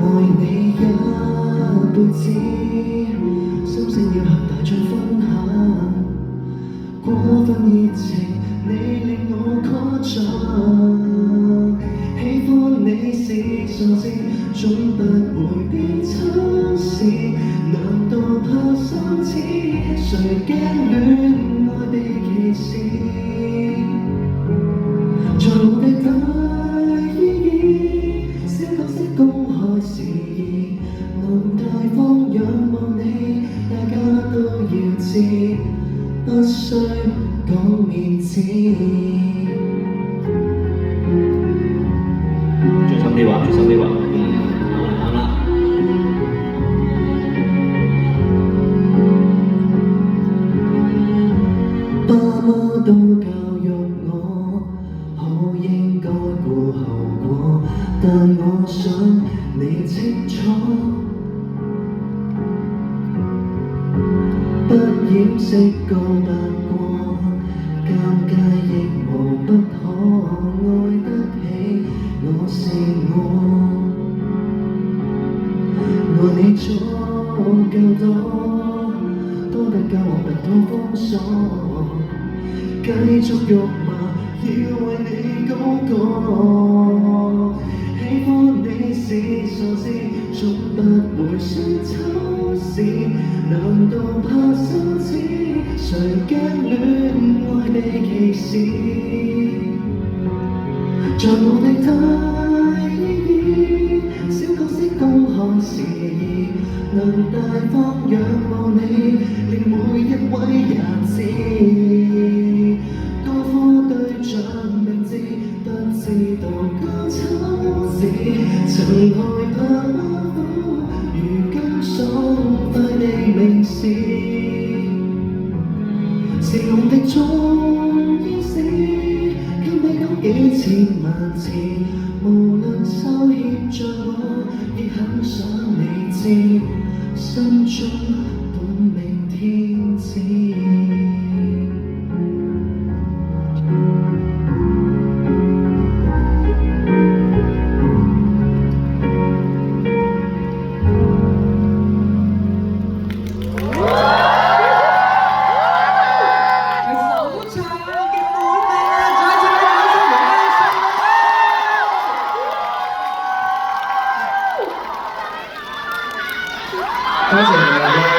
愛你一輩子，心聲要向大眾分享。過分熱情，你令我誇張。喜歡你是傻事，總不會被測試。難道怕羞恥？誰驚戀愛被歧視？在我的大意義，小角色公開事宜，能大方仰望你，大家都要知，不需講面子。小心啲話，小心啲話。啱啦。爸媽都教育我，好應該顧後果，但我想你清楚，不掩飾告白過，尷尬亦無不可，愛得起我是我，愛你足夠多，多得夠我突破封鎖，繼續辱罵，要為你高歌。喜歡你是傻事，總不會想偷視。難道怕羞恥？誰驚戀愛被歧視？在我的大意義，小角色公開事宜，能大方仰望你，令每一位也知。高科對象明知，不知道高抽子，曾害怕馬虎，如今爽快地明示，是我的重要事，給你講幾千萬次，無論羞怯着我，亦很想你知，心中本命天子。多謝你啊！